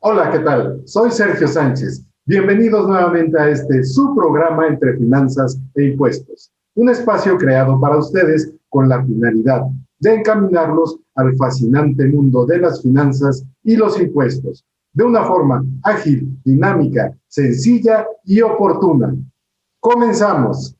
Hola, ¿qué tal? Soy Sergio Sánchez. Bienvenidos nuevamente a su programa Entre Finanzas e Impuestos, un espacio creado para ustedes con la finalidad de encaminarlos al fascinante mundo de las finanzas y los impuestos, de una forma ágil, dinámica, sencilla y oportuna. ¡Comenzamos!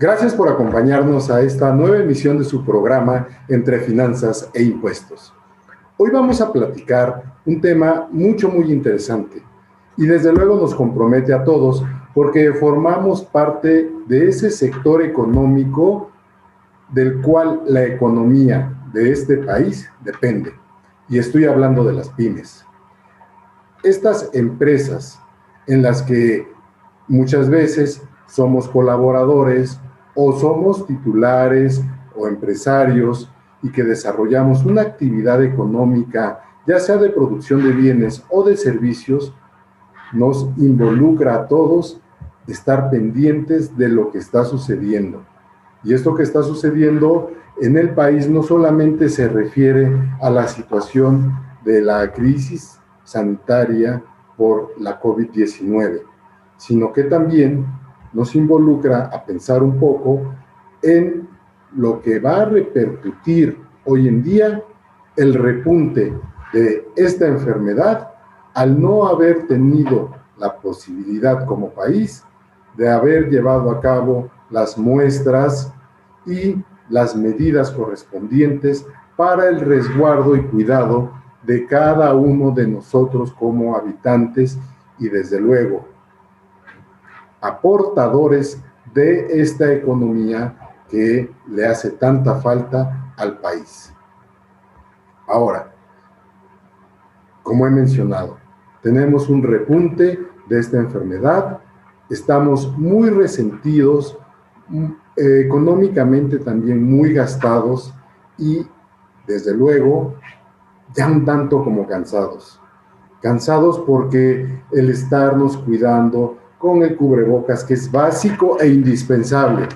Gracias por acompañarnos a esta nueva emisión de su programa Entre Finanzas e Impuestos. Hoy vamos a platicar un tema muy interesante y desde luego nos compromete a todos porque formamos parte de ese sector económico del cual la economía de este país depende. Y estoy hablando de las pymes. Estas empresas en las que muchas veces somos colaboradores o somos titulares o empresarios y que desarrollamos una actividad económica, ya sea de producción de bienes o de servicios, nos involucra a todos estar pendientes de lo que está sucediendo. Y esto que está sucediendo en el país no solamente se refiere a la situación de la crisis sanitaria por la COVID-19, sino que también nos involucra a pensar un poco en lo que va a repercutir hoy en día el repunte de esta enfermedad al no haber tenido la posibilidad como país de haber llevado a cabo las muestras y las medidas correspondientes para el resguardo y cuidado de cada uno de nosotros como habitantes y desde luego aportadores de esta economía que le hace tanta falta al país. Ahora, como he mencionado, tenemos un repunte de esta enfermedad, estamos muy resentidos, económicamente también muy gastados y, desde luego, ya un tanto como cansados. Cansados porque el estarnos cuidando con el cubrebocas, que es básico e indispensable.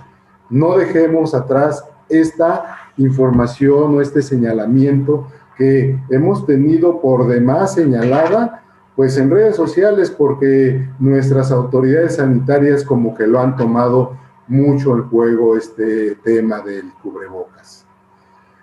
No dejemos atrás esta información o este señalamiento que hemos tenido por demás señalada, pues en redes sociales, porque nuestras autoridades sanitarias como que lo han tomado mucho en juego este tema del cubrebocas.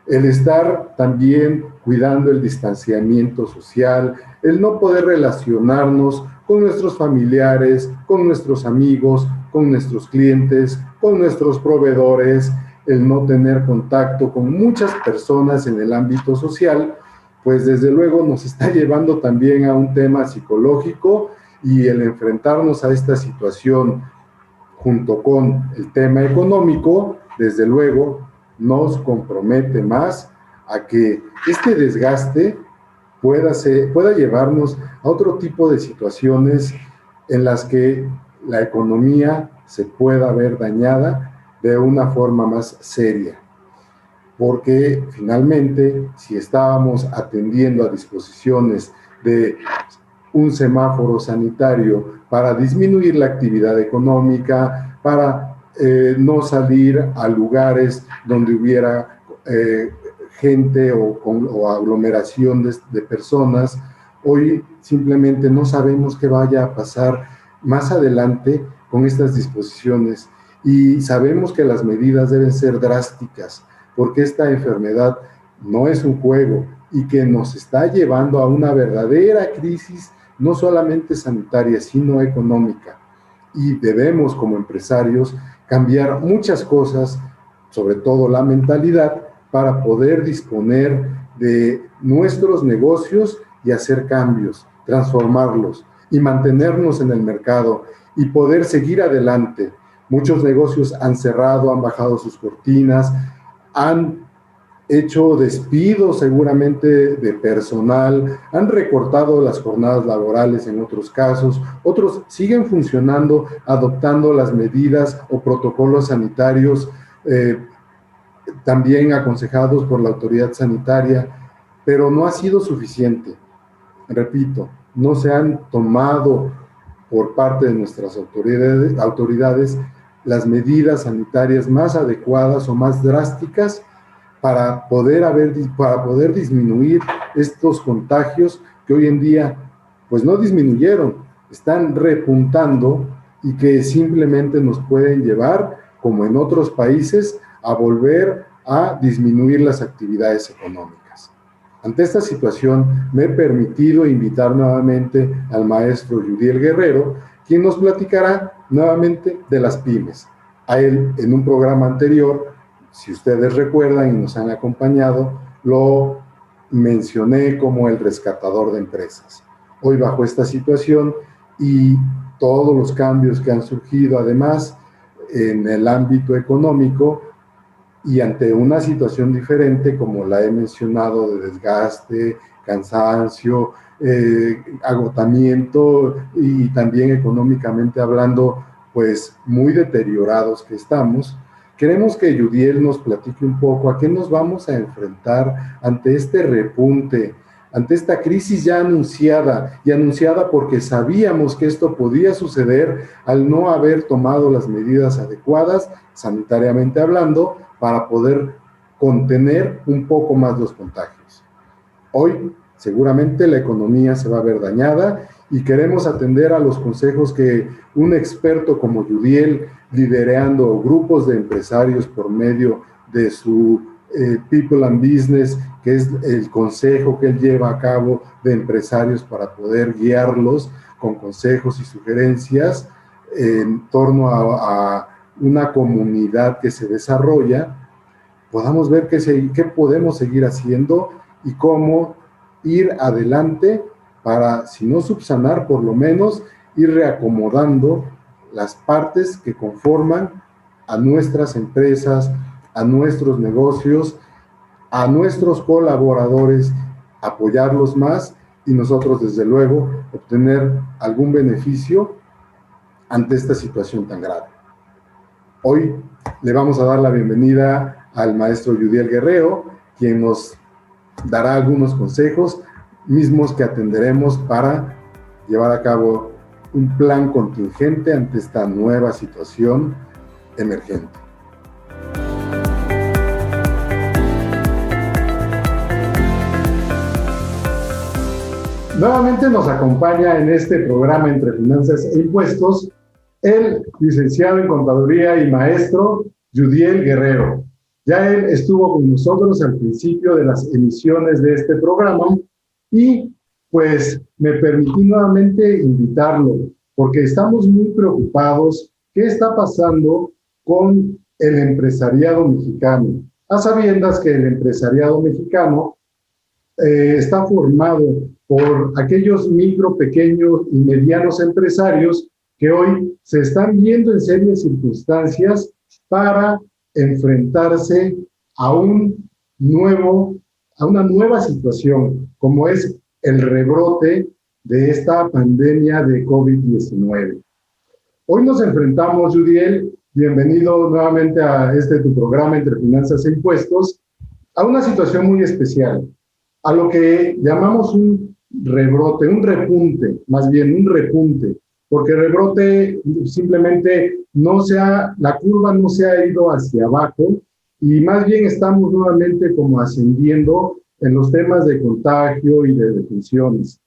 El estar también cuidando el distanciamiento social, el no poder relacionarnos con nuestros familiares, con nuestros amigos, con nuestros clientes, con nuestros proveedores, el no tener contacto con muchas personas en el ámbito social, pues desde luego nos está llevando también a un tema psicológico y el enfrentarnos a esta situación junto con el tema económico, desde luego nos compromete más a que este desgaste pueda llevarnos a otro tipo de situaciones en las que la economía se pueda ver dañada de una forma más seria. Porque finalmente, si estábamos atendiendo a disposiciones de un semáforo sanitario para disminuir la actividad económica, para no salir a lugares donde hubiera gente o aglomeración de personas, hoy simplemente no sabemos qué vaya a pasar más adelante con estas disposiciones y sabemos que las medidas deben ser drásticas porque esta enfermedad no es un juego y que nos está llevando a una verdadera crisis, no solamente sanitaria, sino económica. Y debemos, como empresarios, cambiar muchas cosas, sobre todo la mentalidad, para poder disponer de nuestros negocios y hacer cambios, transformarlos y mantenernos en el mercado y poder seguir adelante. Muchos negocios han cerrado, han bajado sus cortinas, han hecho despidos seguramente de personal, han recortado las jornadas laborales en otros casos, otros siguen funcionando, adoptando las medidas o protocolos sanitarios también aconsejados por la autoridad sanitaria, pero no ha sido suficiente. Repito, no se han tomado por parte de nuestras autoridades las medidas sanitarias más adecuadas o más drásticas para poder disminuir estos contagios que hoy en día pues no disminuyeron, están repuntando y que simplemente nos pueden llevar, como en otros países, a volver a disminuir las actividades económicas. Ante esta situación, me he permitido invitar nuevamente al maestro Yudiel Guerrero, quien nos platicará nuevamente de las pymes. A él, en un programa anterior, si ustedes recuerdan y nos han acompañado, lo mencioné como el rescatador de empresas. Hoy, bajo esta situación y todos los cambios que han surgido, además, en el ámbito económico, y ante una situación diferente, como la he mencionado, de desgaste, cansancio, agotamiento y también económicamente hablando, pues muy deteriorados que estamos, queremos que Yudiel nos platique un poco a qué nos vamos a enfrentar ante este repunte, ante esta crisis ya anunciada, y anunciada porque sabíamos que esto podía suceder al no haber tomado las medidas adecuadas, sanitariamente hablando, para poder contener un poco más los contagios. Hoy, seguramente, la economía se va a ver dañada y queremos atender a los consejos que un experto como Yudiel, liderando grupos de empresarios por medio de su People and Business, que es el consejo que él lleva a cabo de empresarios para poder guiarlos con consejos y sugerencias en torno a una comunidad que se desarrolla, podamos ver qué podemos seguir haciendo y cómo ir adelante para, si no subsanar, por lo menos ir reacomodando las partes que conforman a nuestras empresas, a nuestros negocios, a nuestros colaboradores, apoyarlos más y nosotros, desde luego, obtener algún beneficio ante esta situación tan grave. Hoy le vamos a dar la bienvenida al maestro Yudiel Guerrero, quien nos dará algunos consejos mismos que atenderemos para llevar a cabo un plan contingente ante esta nueva situación emergente. Nuevamente nos acompaña en este programa Entre Finanzas e Impuestos el licenciado en Contaduría y maestro Yudiel Guerrero. Ya él estuvo con nosotros al principio de las emisiones de este programa y pues me permití nuevamente invitarlo porque estamos muy preocupados. ¿Qué está pasando con el empresariado mexicano? A sabiendas que el empresariado mexicano está formado por aquellos micro, pequeños y medianos empresarios que hoy se están viendo en serias circunstancias para enfrentarse a una nueva situación, como es el rebrote de esta pandemia de COVID-19. Hoy nos enfrentamos, Yudiel, bienvenido nuevamente a tu programa Entre Finanzas e Impuestos, a una situación muy especial, a lo que llamamos un rebrote, un repunte, más bien un repunte, porque rebrote simplemente la curva no se ha ido hacia abajo y más bien estamos nuevamente como ascendiendo en los temas de contagio y de defunciones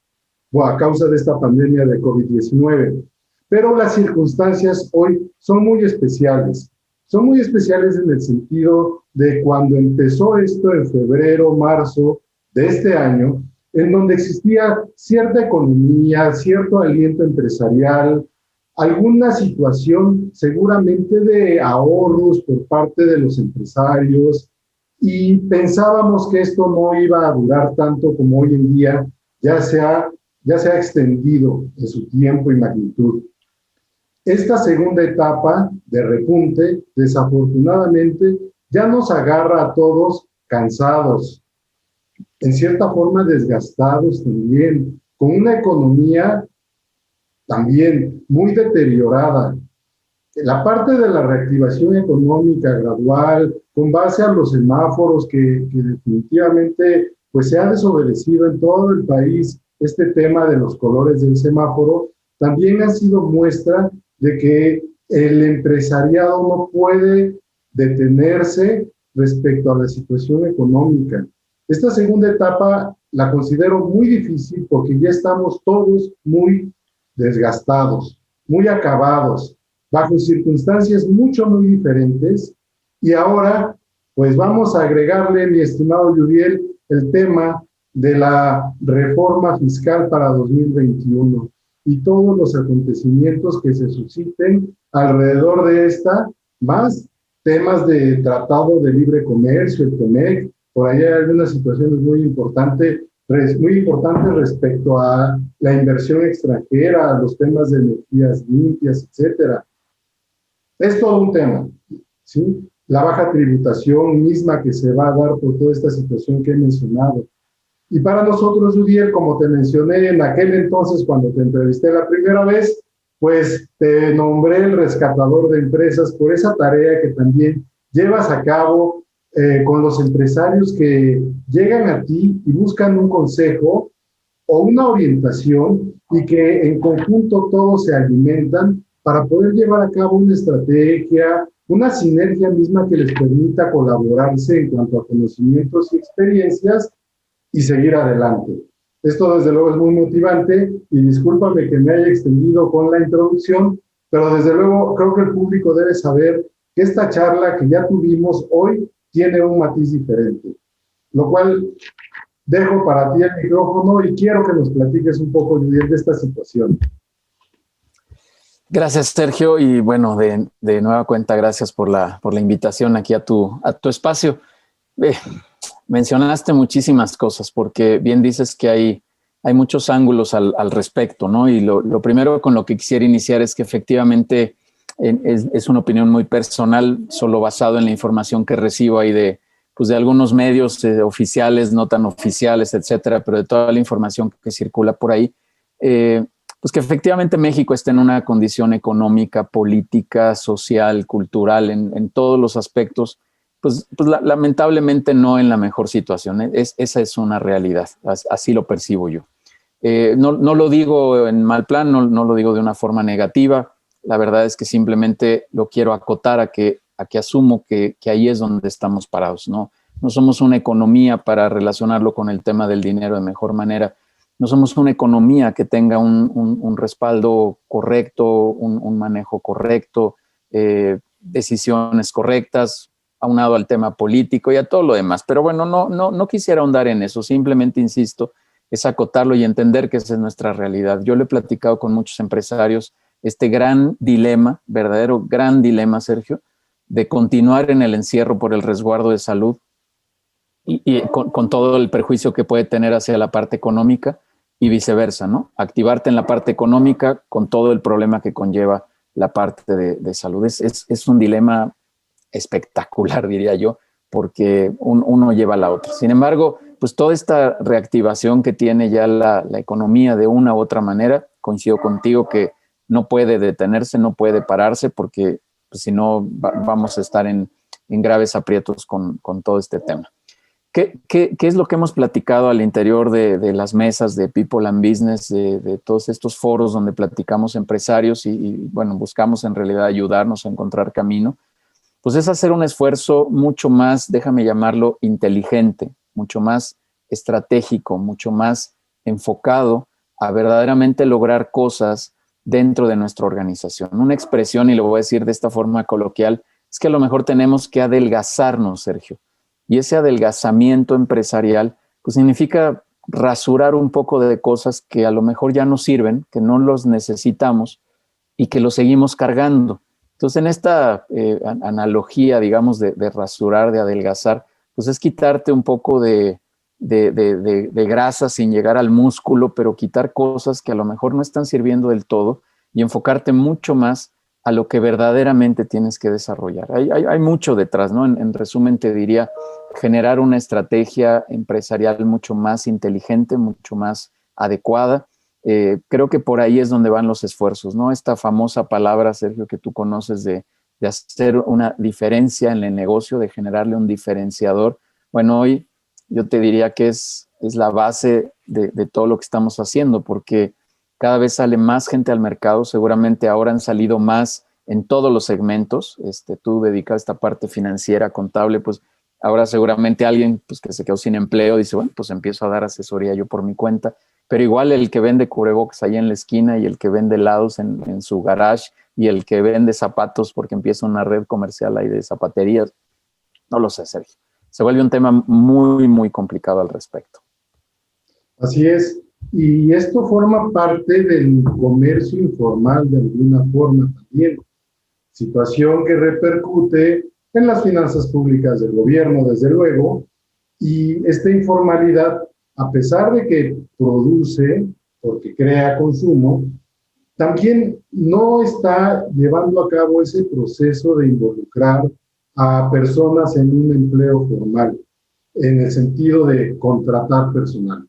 a causa de esta pandemia de COVID-19. Pero las circunstancias hoy son muy especiales. Son muy especiales en el sentido de cuando empezó esto en febrero, marzo de este año, en donde existía cierta economía, cierto aliento empresarial, alguna situación seguramente de ahorros por parte de los empresarios, y pensábamos que esto no iba a durar tanto como hoy en día ya se ha extendido en su tiempo y magnitud. Esta segunda etapa de repunte, desafortunadamente, ya nos agarra a todos cansados, en cierta forma desgastados también, con una economía también muy deteriorada. La parte de la reactivación económica gradual, con base a los semáforos que definitivamente pues se ha desobedecido en todo el país este tema de los colores del semáforo, también ha sido muestra de que el empresariado no puede detenerse respecto a la situación económica. Esta segunda etapa la considero muy difícil porque ya estamos todos muy desgastados, muy acabados, bajo circunstancias muy diferentes. Y ahora, pues vamos a agregarle, mi estimado Yudiel, el tema de la reforma fiscal para 2021 y todos los acontecimientos que se susciten alrededor de esta, más temas de tratado de libre comercio, el TEMEC, por ahí hay algunas situaciones muy importantes respecto a la inversión extranjera, los temas de energías limpias, etcétera. Es todo un tema, ¿sí? La baja tributación misma que se va a dar por toda esta situación que he mencionado. Y para nosotros, Udiel, como te mencioné en aquel entonces cuando te entrevisté la primera vez, pues te nombré el rescatador de empresas por esa tarea que también llevas a cabo con los empresarios que llegan a ti y buscan un consejo o una orientación y que en conjunto todos se alimentan para poder llevar a cabo una estrategia, una sinergia misma que les permita colaborarse en cuanto a conocimientos y experiencias y seguir adelante. Esto desde luego es muy motivante y discúlpame que me haya extendido con la introducción, pero desde luego creo que el público debe saber que esta charla que ya tuvimos hoy tiene un matiz diferente, lo cual dejo para ti el micrófono y quiero que nos platiques un poco, Julián, de esta situación. Gracias, Sergio, y bueno, de nueva cuenta, gracias por la invitación aquí a tu espacio. Mencionaste muchísimas cosas, porque bien dices que hay muchos ángulos al respecto, ¿no? Y lo primero con lo que quisiera iniciar es que efectivamente es una opinión muy personal, solo basado en la información que recibo ahí de algunos medios oficiales, no tan oficiales, etcétera, pero de toda la información que circula por ahí, pues que efectivamente México está en una condición económica, política, social, cultural, en todos los aspectos, pues lamentablemente no en la mejor situación. Esa es una realidad, así lo percibo yo. No lo digo en mal plan, no lo digo de una forma negativa. La verdad es que simplemente lo quiero acotar a que asumo que ahí es donde estamos parados, ¿no? No somos una economía para relacionarlo con el tema del dinero de mejor manera. No somos una economía que tenga un respaldo correcto, un manejo correcto, decisiones correctas, aunado al tema político y a todo lo demás. Pero bueno, no quisiera ahondar en eso, simplemente insisto, es acotarlo y entender que esa es nuestra realidad. Yo lo he platicado con muchos empresarios, este gran dilema, verdadero gran dilema, Sergio, de continuar en el encierro por el resguardo de salud y con todo el perjuicio que puede tener hacia la parte económica y viceversa, ¿no? Activarte en la parte económica con todo el problema que conlleva la parte de salud. Es un dilema espectacular, diría yo, porque uno lleva a la otra. Sin embargo, pues toda esta reactivación que tiene ya la economía de una u otra manera, coincido contigo que no puede detenerse, no puede pararse, porque pues, si no vamos a estar en graves aprietos con todo este tema. ¿Qué es lo que hemos platicado al interior de las mesas de People and Business, de todos estos foros donde platicamos empresarios y bueno, buscamos en realidad ayudarnos a encontrar camino? Pues es hacer un esfuerzo mucho más, déjame llamarlo, inteligente, mucho más estratégico, mucho más enfocado a verdaderamente lograr cosas dentro de nuestra organización. Una expresión, y lo voy a decir de esta forma coloquial, es que a lo mejor tenemos que adelgazarnos, Sergio. Y ese adelgazamiento empresarial pues significa rasurar un poco de cosas que a lo mejor ya no sirven, que no los necesitamos y que los seguimos cargando. Entonces, en esta analogía, digamos, de rasurar, de adelgazar, pues es quitarte un poco de grasa sin llegar al músculo, pero quitar cosas que a lo mejor no están sirviendo del todo y enfocarte mucho más a lo que verdaderamente tienes que desarrollar. Hay mucho detrás, ¿no? En resumen, te diría, generar una estrategia empresarial mucho más inteligente, mucho más adecuada. Creo que por ahí es donde van los esfuerzos, ¿no? Esta famosa palabra, Sergio, que tú conoces de hacer una diferencia en el negocio, de generarle un diferenciador. Bueno, hoy yo te diría que es la base de todo lo que estamos haciendo, porque cada vez sale más gente al mercado, seguramente ahora han salido más en todos los segmentos. Tú dedicas a esta parte financiera, contable, pues ahora seguramente alguien pues, que se quedó sin empleo dice, bueno, pues empiezo a dar asesoría yo por mi cuenta. Pero igual el que vende cubrebocas ahí en la esquina y el que vende helados en su garage y el que vende zapatos porque empieza una red comercial ahí de zapaterías, no lo sé, Sergio. Se vuelve un tema muy, muy complicado al respecto. Así es. Y esto forma parte del comercio informal de alguna forma también. Situación que repercute en las finanzas públicas del gobierno, desde luego, y esta informalidad, a pesar de que produce, porque crea consumo, también no está llevando a cabo ese proceso de involucrar a personas en un empleo formal, en el sentido de contratar personal,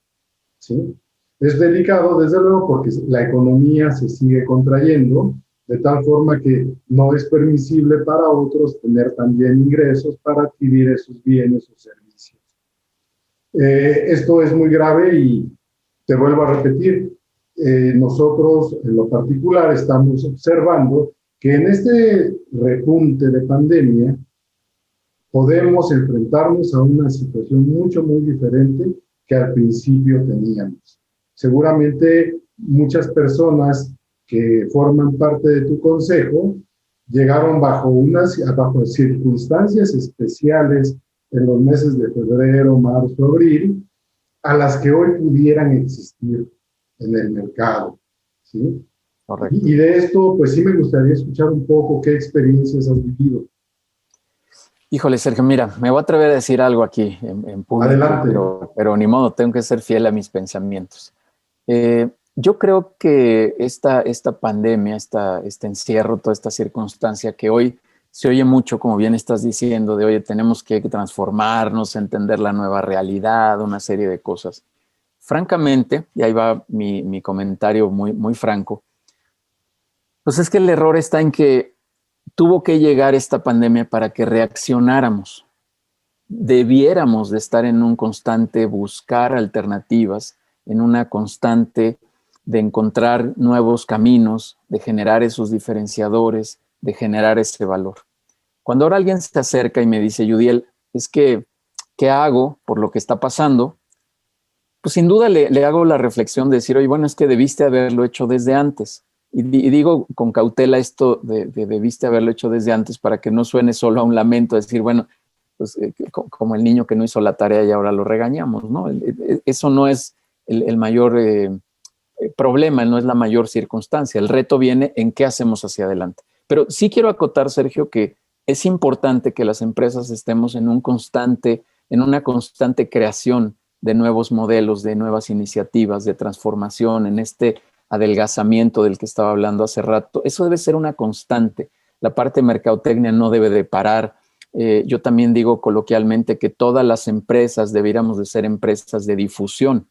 ¿sí? Es delicado, desde luego, porque la economía se sigue contrayendo, de tal forma que no es permisible para otros tener también ingresos para adquirir esos bienes o servicios. Esto es muy grave y te vuelvo a repetir, nosotros en lo particular estamos observando que en este repunte de pandemia podemos enfrentarnos a una situación muy diferente que al principio teníamos. Seguramente muchas personas que forman parte de tu consejo llegaron bajo circunstancias especiales en los meses de febrero, marzo, abril, a las que hoy pudieran existir en el mercado, ¿sí? Correcto. Y de esto, pues sí me gustaría escuchar un poco qué experiencias has vivido. Híjole, Sergio, mira, me voy a atrever a decir algo aquí en público, Adelante. pero ni modo, tengo que ser fiel a mis pensamientos. Yo creo que esta pandemia, este encierro, toda esta circunstancia que hoy se oye mucho, como bien estás diciendo, de oye, tenemos que transformarnos, entender la nueva realidad, una serie de cosas. Francamente, y ahí va mi comentario muy, muy franco, pues es que el error está en que tuvo que llegar esta pandemia para que reaccionáramos. Debiéramos de estar en un constante buscar alternativas, en una constante de encontrar nuevos caminos, de generar esos diferenciadores, de generar ese valor. Cuando ahora alguien se acerca y me dice, Yudiel, es que, ¿qué hago por lo que está pasando? Pues sin duda le hago la reflexión de decir, oye, bueno, es que debiste haberlo hecho desde antes. Y digo con cautela esto de debiste haberlo hecho desde antes para que no suene solo a un lamento, decir, bueno, pues, como el niño que no hizo la tarea y ahora lo regañamos, ¿no? Eso no es el mayor problema, no es la mayor circunstancia. El reto viene en qué hacemos hacia adelante. Pero sí quiero acotar, Sergio, que es importante que las empresas estemos en una constante creación de nuevos modelos, de nuevas iniciativas, de transformación, en este adelgazamiento del que estaba hablando hace rato. Eso debe ser una constante. La parte de mercadotecnia no debe de parar. Yo también digo coloquialmente que todas las empresas deberíamos de ser empresas de difusión.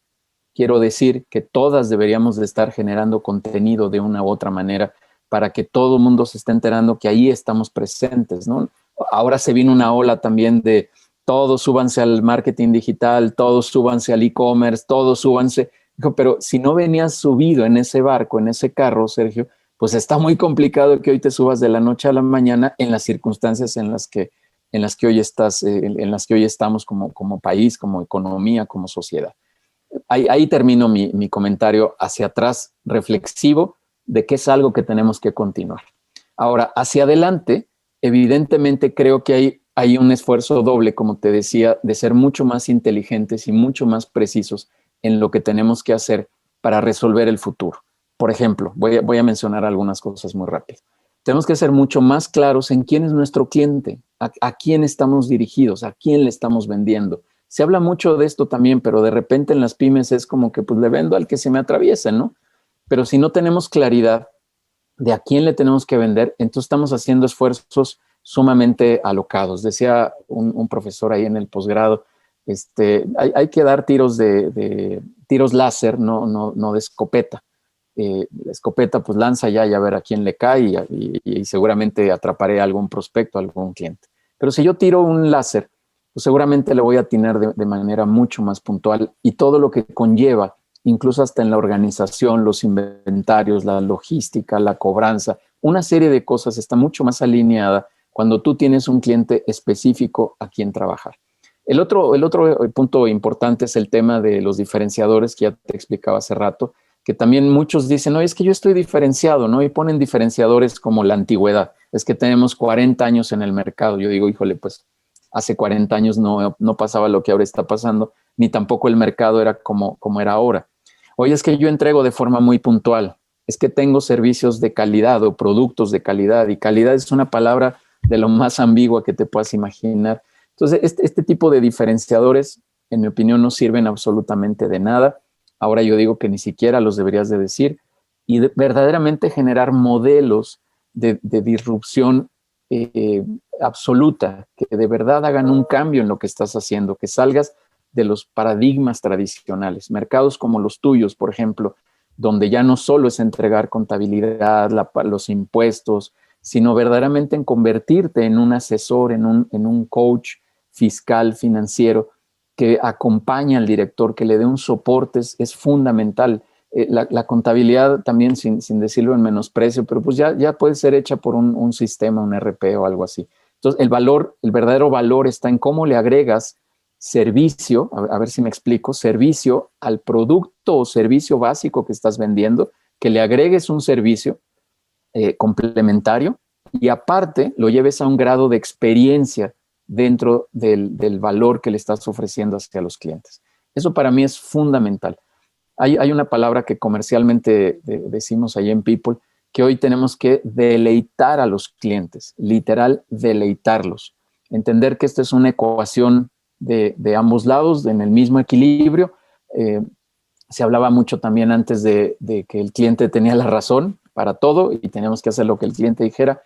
Quiero decir que todas deberíamos de estar generando contenido de una u otra manera para que todo el mundo se esté enterando que ahí estamos presentes, ¿no? Ahora se viene una ola también de todos súbanse al marketing digital, todos súbanse al e-commerce, todos súbanse. Pero si no venías subido en ese barco, en ese carro, Sergio, pues está muy complicado que hoy te subas de la noche a la mañana en las circunstancias en las que hoy estás, en las que hoy estamos como país, como economía, como sociedad. Ahí termino mi comentario hacia atrás, reflexivo, de que es algo que tenemos que continuar. Ahora, hacia adelante, evidentemente creo que hay un esfuerzo doble, como te decía, de ser mucho más inteligentes y mucho más precisos en lo que tenemos que hacer para resolver el futuro. Por ejemplo, voy a mencionar algunas cosas muy rápido. Tenemos que ser mucho más claros en quién es nuestro cliente, a quién estamos dirigidos, a quién le estamos vendiendo. Se habla mucho de esto también, pero de repente en las pymes es como que pues le vendo al que se me atraviesa, ¿no? Pero si no tenemos claridad de a quién le tenemos que vender, entonces estamos haciendo esfuerzos sumamente alocados. Decía un profesor ahí en el posgrado, hay que dar tiros tiros láser, no de escopeta. La escopeta pues lanza ya y a ver a quién le cae y seguramente atraparé a algún prospecto, a algún cliente. Pero si yo tiro un láser, pues seguramente le voy a atinar de manera mucho más puntual y todo lo que conlleva, incluso hasta en la organización, los inventarios, la logística, la cobranza, una serie de cosas está mucho más alineada cuando tú tienes un cliente específico a quien trabajar. El otro punto importante es el tema de los diferenciadores que ya te explicaba hace rato, que también muchos dicen, no, es que yo estoy diferenciado, ¿no? Y ponen diferenciadores como la antigüedad. Es que tenemos 40 años en el mercado. Yo digo, híjole, pues hace 40 años no pasaba lo que ahora está pasando, ni tampoco el mercado era como era ahora. Oye, es que yo entrego de forma muy puntual. Es que tengo servicios de calidad o productos de calidad. Y calidad es una palabra de lo más ambigua que te puedas imaginar. Entonces, este tipo de diferenciadores, en mi opinión, no sirven absolutamente de nada. Ahora yo digo que ni siquiera los deberías de decir. Y verdaderamente generar modelos de disrupción absoluta, que de verdad hagan un cambio en lo que estás haciendo, que salgas de los paradigmas tradicionales. Mercados como los tuyos, por ejemplo, donde ya no solo es entregar contabilidad, los impuestos, sino verdaderamente en convertirte en un asesor, en un coach fiscal, financiero, que acompaña al director, que le dé un soporte, es fundamental. La contabilidad también, sin decirlo en menosprecio, pero pues ya puede ser hecha por un sistema, un RP o algo así. Entonces, el verdadero valor está en cómo le agregas servicio, a ver si me explico, servicio al producto o servicio básico que estás vendiendo, que le agregues un servicio complementario y aparte lo lleves a un grado de experiencia dentro del valor que le estás ofreciendo hacia los clientes. Eso para mí es fundamental. Hay una palabra que comercialmente decimos ahí en People, que hoy tenemos que deleitar a los clientes, literal, deleitarlos. Entender que esto es una ecuación de ambos lados, en el mismo equilibrio. Se hablaba mucho también antes de que el cliente tenía la razón para todo y teníamos que hacer lo que el cliente dijera.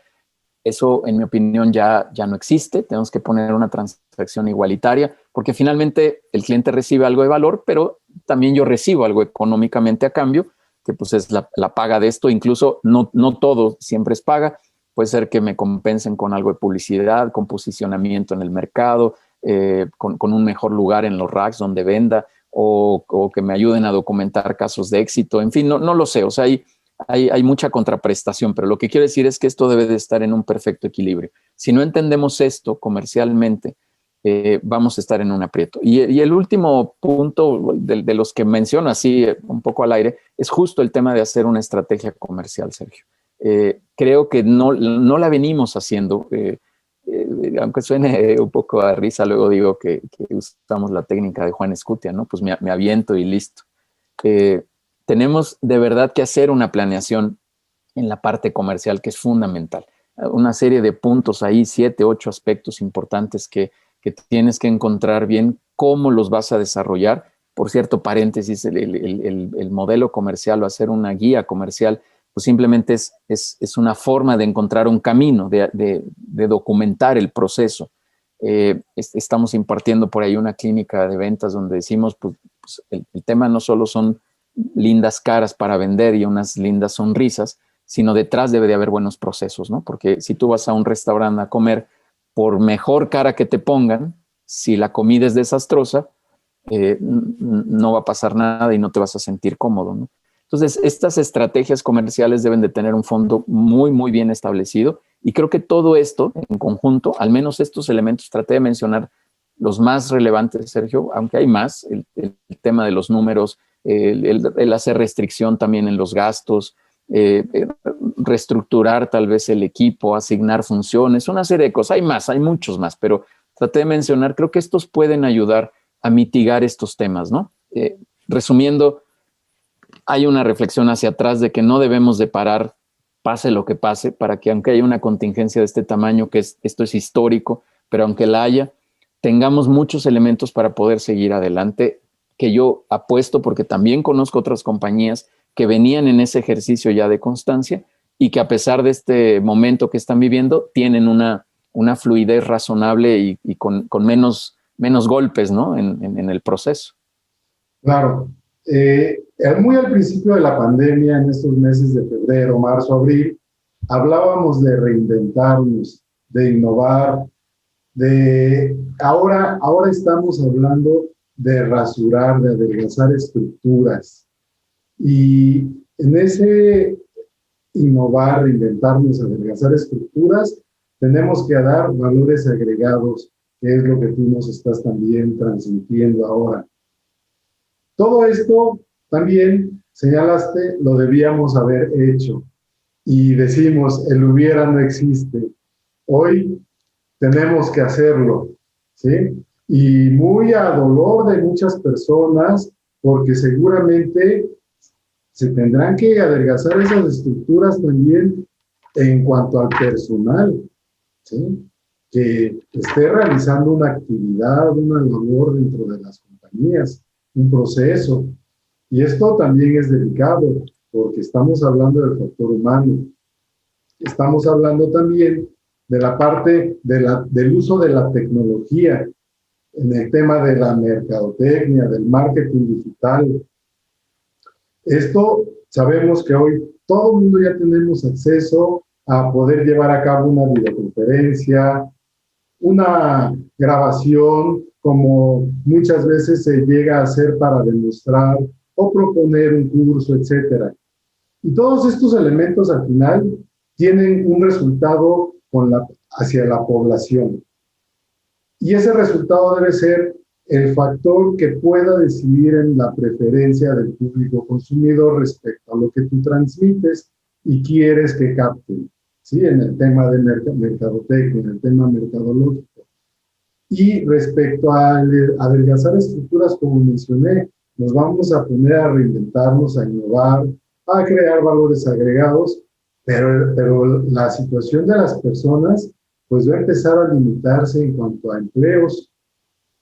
Eso, en mi opinión, ya no existe. Tenemos que poner una transacción igualitaria porque finalmente el cliente recibe algo de valor, pero también yo recibo algo económicamente a cambio, que pues es la paga de esto. Incluso no todo siempre es paga. Puede ser que me compensen con algo de publicidad, con posicionamiento en el mercado, con un mejor lugar en los racks donde venda o que me ayuden a documentar casos de éxito. En fin, no lo sé. O sea, hay mucha contraprestación, pero lo que quiero decir es que esto debe de estar en un perfecto equilibrio. Si no entendemos esto comercialmente, vamos a estar en un aprieto. Y el último punto de los que menciono así un poco al aire es justo el tema de hacer una estrategia comercial, Sergio. Creo que no la venimos haciendo. Aunque suene un poco a risa, luego digo que usamos la técnica de Juan Escutia, ¿no? Pues me aviento y listo. Tenemos de verdad que hacer una planeación en la parte comercial que es fundamental. Una serie de puntos ahí, 7, 8 aspectos importantes que tienes que encontrar bien cómo los vas a desarrollar. Por cierto, paréntesis, el modelo comercial o hacer una guía comercial, pues simplemente es una forma de encontrar un camino, de documentar el proceso. Estamos impartiendo por ahí una clínica de ventas donde decimos, pues el tema no solo son lindas caras para vender y unas lindas sonrisas, sino detrás debe de haber buenos procesos, ¿no? Porque si tú vas a un restaurante a comer, por mejor cara que te pongan, si la comida es desastrosa, no va a pasar nada y no te vas a sentir cómodo, ¿no? Entonces, estas estrategias comerciales deben de tener un fondo muy, muy bien establecido y creo que todo esto en conjunto, al menos estos elementos, traté de mencionar los más relevantes, Sergio, aunque hay más, el tema de los números, el hacer restricción también en los gastos, reestructurar tal vez el equipo, asignar funciones, una serie de cosas. Hay más, hay muchos más, pero traté de mencionar, creo que estos pueden ayudar a mitigar estos temas, ¿no? Resumiendo, hay una reflexión hacia atrás de que no debemos de parar, pase lo que pase, para que aunque haya una contingencia de este tamaño, esto es histórico, pero aunque la haya, tengamos muchos elementos para poder seguir adelante, que yo apuesto porque también conozco otras compañías que venían en ese ejercicio ya de constancia y que a pesar de este momento que están viviendo, tienen una una fluidez razonable y con menos golpes, ¿no? en el proceso. Claro. Muy al principio de la pandemia, en estos meses de febrero, marzo, abril, hablábamos de reinventarnos, de innovar, ahora estamos hablando de rasurar, de adelgazar estructuras. Y en ese innovar, reinventarnos, adelgazar estructuras, tenemos que dar valores agregados, que es lo que tú nos estás también transmitiendo ahora. Todo esto también, señalaste, lo debíamos haber hecho. Y decimos, el hubiera no existe. Hoy tenemos que hacerlo, ¿sí? Y muy a dolor de muchas personas, porque seguramente se tendrán que adelgazar esas estructuras también en cuanto al personal, ¿sí? Que esté realizando una actividad, una labor dentro de las compañías, un proceso. Y esto también es delicado, porque estamos hablando del factor humano. Estamos hablando también de la parte del uso de la tecnología en el tema de la mercadotecnia, del marketing digital. Esto sabemos que hoy todo el mundo ya tenemos acceso a poder llevar a cabo una videoconferencia, una grabación, como muchas veces se llega a hacer para demostrar o proponer un curso, etcétera. Y todos estos elementos al final tienen un resultado hacia la población. Y ese resultado debe ser el factor que pueda decidir en la preferencia del público consumidor respecto a lo que tú transmites y quieres que capten, ¿sí? En el tema de mercadotecnia, en el tema mercadológico. Y respecto a adelgazar estructuras, como mencioné, nos vamos a poner a reinventarnos, a innovar, a crear valores agregados, pero la situación de las personas pues va a empezar a limitarse en cuanto a empleos.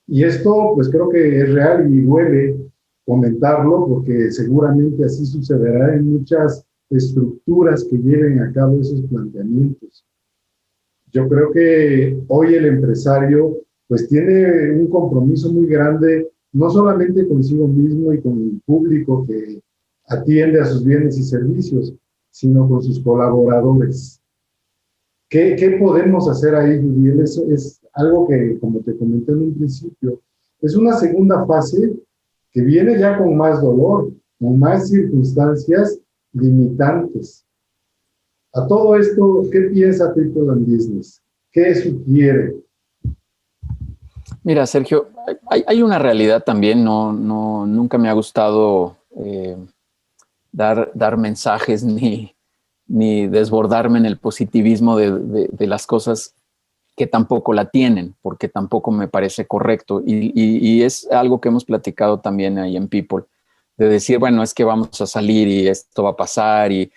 Y esto pues creo que es real y duele comentarlo porque seguramente así sucederá en muchas estructuras que lleven a cabo esos planteamientos. Yo creo que hoy el empresario pues tiene un compromiso muy grande, no solamente consigo mismo y con el público que atiende a sus bienes y servicios, sino con sus colaboradores. ¿Qué podemos hacer ahí, Judiel? Eso es algo que, como te comenté en un principio, es una segunda fase que viene ya con más dolor, con más circunstancias limitantes. A todo esto, ¿qué piensa People and Business? ¿Qué sugiere? Mira, Sergio, hay una realidad también, nunca me ha gustado dar mensajes ni desbordarme en el positivismo de las cosas que tampoco la tienen, porque tampoco me parece correcto. Y es algo que hemos platicado también ahí en People, de decir, bueno, es que vamos a salir y esto va a pasar, y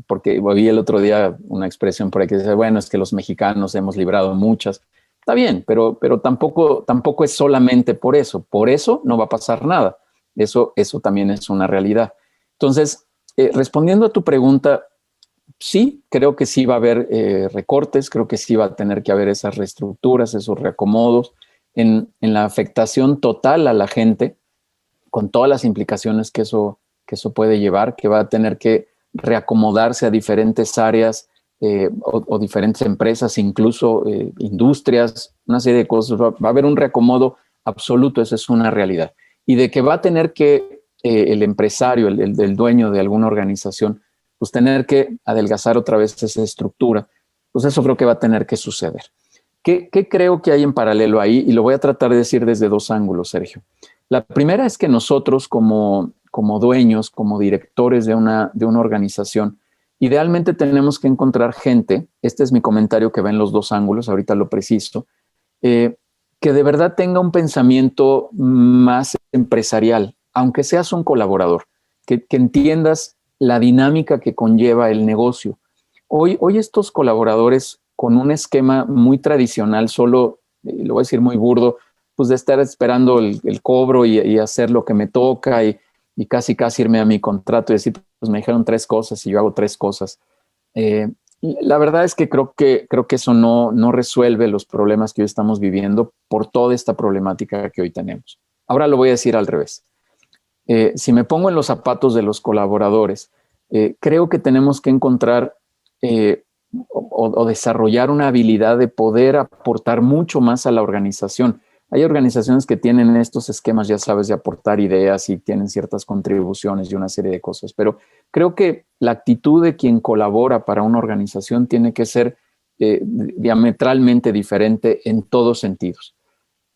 porque oí el otro día una expresión por ahí que dice, bueno, es que los mexicanos hemos librado muchas. Está bien, pero tampoco es solamente por eso no va a pasar nada. Eso también es una realidad. Entonces, respondiendo a tu pregunta, sí, creo que sí va a haber recortes, creo que sí va a tener que haber esas reestructuras, esos reacomodos en la afectación total a la gente, con todas las implicaciones que eso puede llevar, que va a tener que reacomodarse a diferentes áreas o diferentes empresas, incluso industrias, una serie de cosas. Va a haber un reacomodo absoluto, esa es una realidad. Y de que va a tener que el empresario, el dueño de alguna organización, pues tener que adelgazar otra vez esa estructura, pues eso creo que va a tener que suceder. ¿Qué creo que hay en paralelo ahí? Y lo voy a tratar de decir desde dos ángulos, Sergio. La primera es que nosotros como dueños, como directores de una organización, idealmente tenemos que encontrar gente, este es mi comentario que va en los dos ángulos, ahorita lo preciso, que de verdad tenga un pensamiento más empresarial, aunque seas un colaborador, que entiendas la dinámica que conlleva el negocio. Hoy estos colaboradores con un esquema muy tradicional, solo, lo voy a decir muy burdo, pues de estar esperando el cobro y hacer lo que me toca y casi irme a mi contrato y decir, pues me dijeron 3 cosas y yo hago 3 cosas. La verdad es que creo que eso no resuelve los problemas que hoy estamos viviendo por toda esta problemática que hoy tenemos. Ahora lo voy a decir al revés. Si me pongo en los zapatos de los colaboradores, creo que tenemos que encontrar o desarrollar una habilidad de poder aportar mucho más a la organización. Hay organizaciones que tienen estos esquemas, ya sabes, de aportar ideas y tienen ciertas contribuciones y una serie de cosas, pero creo que la actitud de quien colabora para una organización tiene que ser diametralmente diferente en todos sentidos.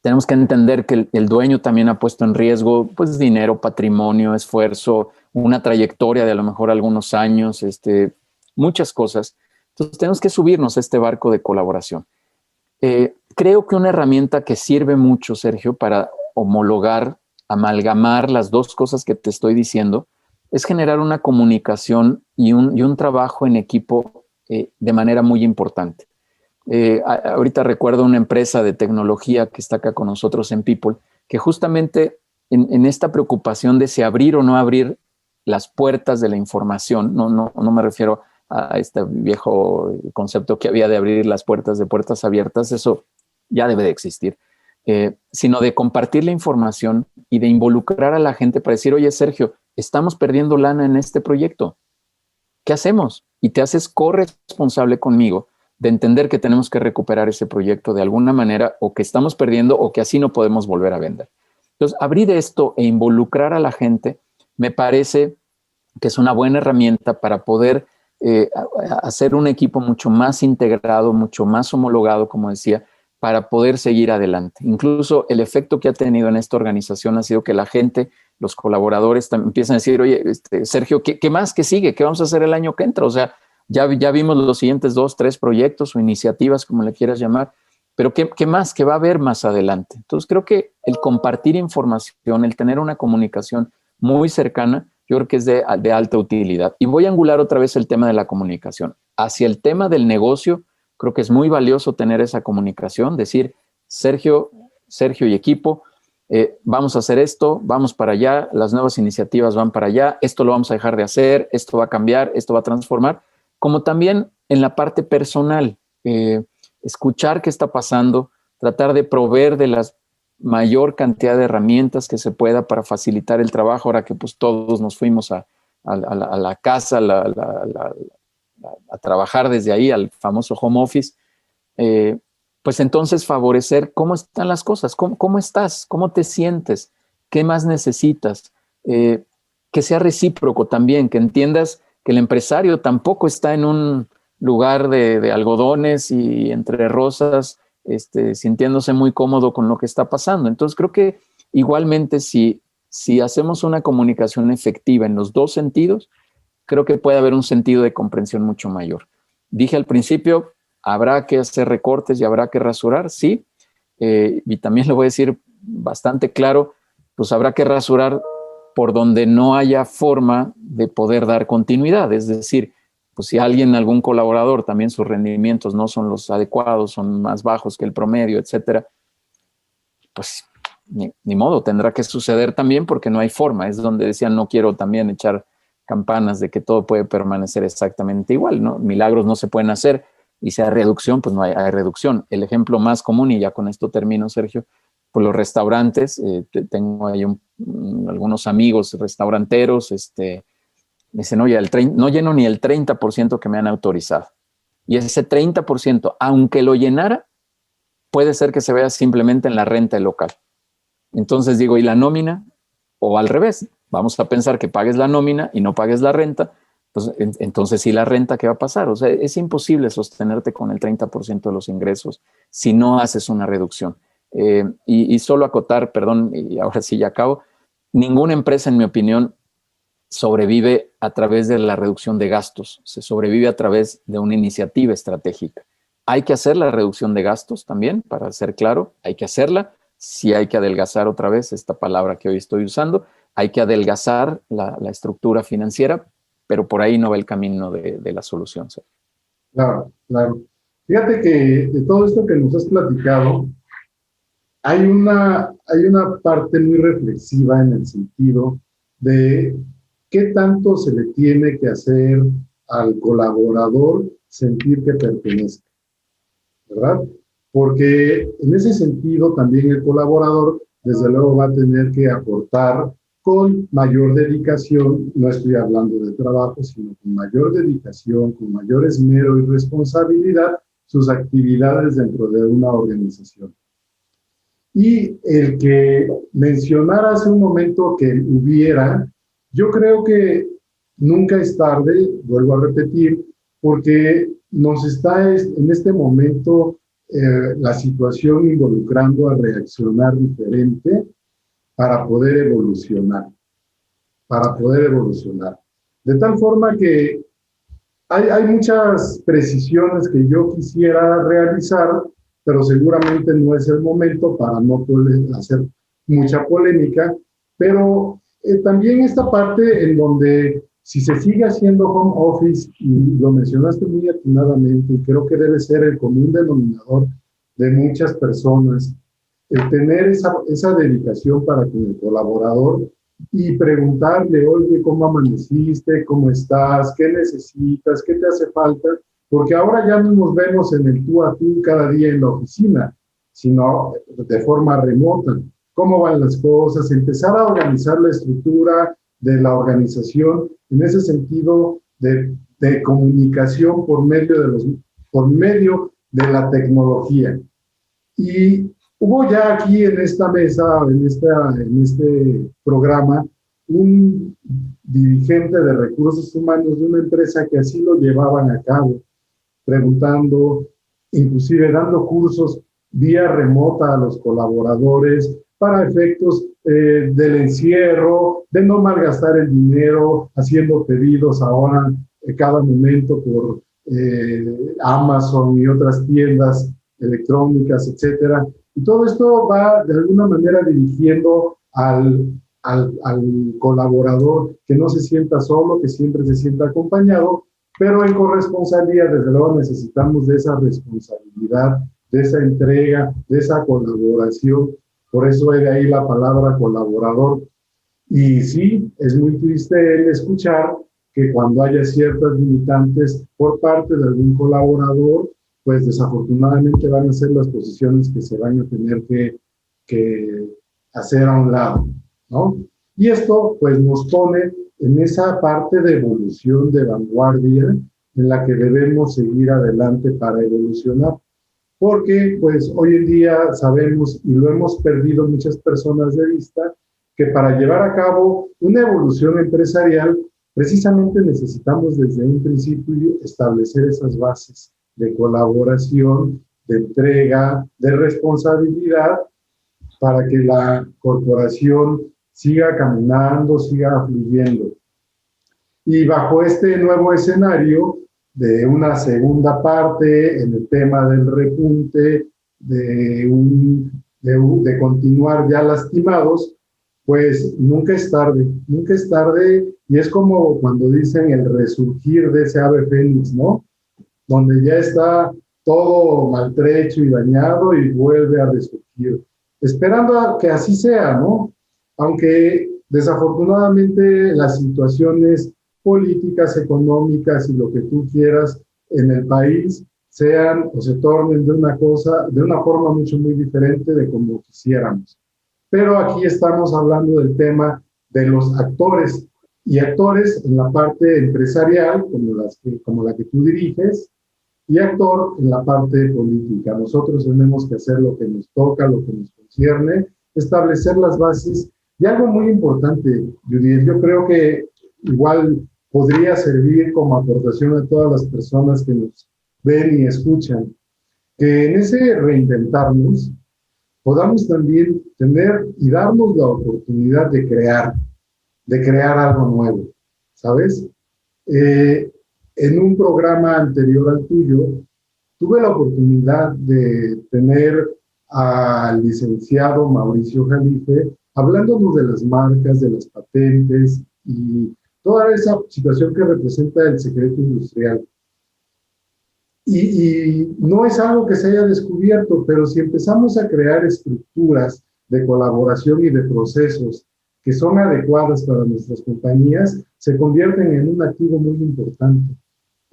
Tenemos que entender que el dueño también ha puesto en riesgo pues dinero, patrimonio, esfuerzo, una trayectoria de a lo mejor algunos años, muchas cosas. Entonces tenemos que subirnos a este barco de colaboración. Creo que una herramienta que sirve mucho, Sergio, para homologar, amalgamar las dos cosas que te estoy diciendo, es generar una comunicación y un trabajo en equipo de manera muy importante. Ahorita recuerdo una empresa de tecnología que está acá con nosotros en People, que justamente en esta preocupación de si abrir o no abrir las puertas de la información, no me refiero a este viejo concepto que había de abrir las puertas de puertas abiertas, eso ya debe de existir, sino de compartir la información y de involucrar a la gente para decir, oye, Sergio, estamos perdiendo lana en este proyecto, ¿qué hacemos? Y te haces corresponsable conmigo de entender que tenemos que recuperar ese proyecto de alguna manera o que estamos perdiendo o que así no podemos volver a vender. Entonces, abrir esto e involucrar a la gente me parece que es una buena herramienta para poder hacer un equipo mucho más integrado, mucho más homologado, como decía, para poder seguir adelante. Incluso el efecto que ha tenido en esta organización ha sido que la gente, los colaboradores empiezan a decir, oye, Sergio, ¿qué más? ¿Qué sigue? ¿Qué vamos a hacer el año que entra? O sea, ya vimos los siguientes 2, 3 proyectos o iniciativas, como le quieras llamar, pero ¿qué más? ¿Qué va a haber más adelante? Entonces creo que el compartir información, el tener una comunicación muy cercana, yo creo que es de alta utilidad. Y voy a angular otra vez el tema de la comunicación. Hacia el tema del negocio, creo que es muy valioso tener esa comunicación, decir, Sergio y equipo, vamos a hacer esto, vamos para allá, las nuevas iniciativas van para allá, esto lo vamos a dejar de hacer, esto va a cambiar, esto va a transformar, como también en la parte personal, escuchar qué está pasando, tratar de proveer de la mayor cantidad de herramientas que se pueda para facilitar el trabajo, ahora que pues todos nos fuimos a la casa, a trabajar desde ahí, al famoso home office, pues entonces favorecer cómo están las cosas, cómo estás, cómo te sientes, qué más necesitas, que sea recíproco también, que entiendas que el empresario tampoco está en un lugar de algodones y entre rosas, sintiéndose muy cómodo con lo que está pasando. Entonces creo que igualmente si hacemos una comunicación efectiva en los dos sentidos, creo que puede haber un sentido de comprensión mucho mayor. Dije al principio, habrá que hacer recortes y habrá que rasurar, sí, y también lo voy a decir bastante claro, pues habrá que rasurar por donde no haya forma de poder dar continuidad, es decir, pues si algún colaborador, también sus rendimientos no son los adecuados, son más bajos que el promedio, etcétera, pues ni modo, tendrá que suceder también porque no hay forma. Es donde decían, no quiero también echar campanas de que todo puede permanecer exactamente igual, ¿no? Milagros no se pueden hacer y si hay reducción, pues no hay reducción. El ejemplo más común, y ya con esto termino, Sergio, pues los restaurantes, tengo ahí algunos amigos restauranteros, dicen, oye, no lleno ni el 30% que me han autorizado. Y ese 30%, aunque lo llenara, puede ser que se vea simplemente en la renta del local. Entonces digo, ¿y la nómina? O al revés, vamos a pensar que pagues la nómina y no pagues la renta, pues entonces sí la renta, ¿qué va a pasar? O sea, es imposible sostenerte con el 30% de los ingresos si no haces una reducción. Y solo acotar, perdón, y ahora sí ya acabo, ninguna empresa, en mi opinión, sobrevive a través de la reducción de gastos, se sobrevive a través de una iniciativa estratégica. Hay que hacer la reducción de gastos también, para ser claro, hay que hacerla. Si hay que adelgazar otra vez, esta palabra que hoy estoy usando, hay que adelgazar la estructura financiera, pero por ahí no va el camino de la solución. ¿Sí? Claro, claro. Fíjate que de todo esto que nos has platicado, hay una parte muy reflexiva en el sentido de qué tanto se le tiene que hacer al colaborador sentir que pertenezca, ¿verdad? Porque en ese sentido también el colaborador, desde luego, va a tener que aportar con mayor dedicación, no estoy hablando de trabajo, sino con mayor dedicación, con mayor esmero y responsabilidad, sus actividades dentro de una organización. Y el que mencionara hace un momento que hubiera, yo creo que nunca es tarde, vuelvo a repetir, porque nos está en este momento la situación involucrando a reaccionar diferente para poder evolucionar, De tal forma que hay muchas precisiones que yo quisiera realizar, pero seguramente no es el momento para no poder hacer mucha polémica, pero también esta parte en donde si se sigue haciendo home office, y lo mencionaste muy atinadamente, y creo que debe ser el común denominador de muchas personas, el tener esa dedicación para con el colaborador y preguntarle, oye, ¿cómo amaneciste? ¿Cómo estás? ¿Qué necesitas? ¿Qué te hace falta? Porque ahora ya no nos vemos en el tú a tú cada día en la oficina, sino de forma remota. ¿Cómo van las cosas? Empezar a organizar la estructura de la organización en ese sentido de comunicación por medio de la tecnología. Y hubo ya aquí en esta mesa, en este programa, un dirigente de recursos humanos de una empresa que así lo llevaban a cabo, preguntando, inclusive dando cursos vía remota a los colaboradores para efectos del encierro, de no malgastar el dinero, haciendo pedidos ahora cada momento por Amazon y otras tiendas electrónicas, etcétera. Y todo esto va de alguna manera dirigiendo al colaborador que no se sienta solo, que siempre se sienta acompañado, pero en corresponsabilidad, desde luego necesitamos de esa responsabilidad, de esa entrega, de esa colaboración. Por eso de ahí la palabra colaborador. Y sí, es muy triste el escuchar que cuando haya ciertas limitantes por parte de algún colaborador, pues desafortunadamente van a ser las posiciones que se van a tener que hacer a un lado, ¿no? Y esto pues nos pone en esa parte de evolución, de vanguardia, en la que debemos seguir adelante para evolucionar. Porque pues hoy en día sabemos, y lo hemos perdido muchas personas de vista, que para llevar a cabo una evolución empresarial, precisamente necesitamos desde un principio establecer esas bases de colaboración, de entrega, de responsabilidad, para que la corporación siga caminando, siga fluyendo. Y bajo este nuevo escenario de una segunda parte en el tema del repunte, de continuar ya lastimados, pues nunca es tarde, y es como cuando dicen el resurgir de ese ave fénix, ¿no? Donde ya está todo maltrecho y dañado y vuelve a resurgir, esperando a que así sea, ¿no? Aunque desafortunadamente las situaciones políticas, económicas y lo que tú quieras en el país sean o se tornen de una forma muy diferente de como quisiéramos. Pero aquí estamos hablando del tema de los actores, y actores en la parte empresarial, como la que tú diriges, y actor en la parte política. Nosotros tenemos que hacer lo que nos toca, lo que nos concierne, establecer las bases. Y algo muy importante, Judith, yo creo que igual podría servir como aportación a todas las personas que nos ven y escuchan, que en ese reinventarnos podamos también tener y darnos la oportunidad de crear algo nuevo, ¿sabes? En un programa anterior al tuyo, tuve la oportunidad de tener al licenciado Mauricio Jalife hablándonos de las marcas, de las patentes y toda esa situación que representa el secreto industrial. Y no es algo que se haya descubierto, pero si empezamos a crear estructuras de colaboración y de procesos que son adecuadas para nuestras compañías, se convierten en un activo muy importante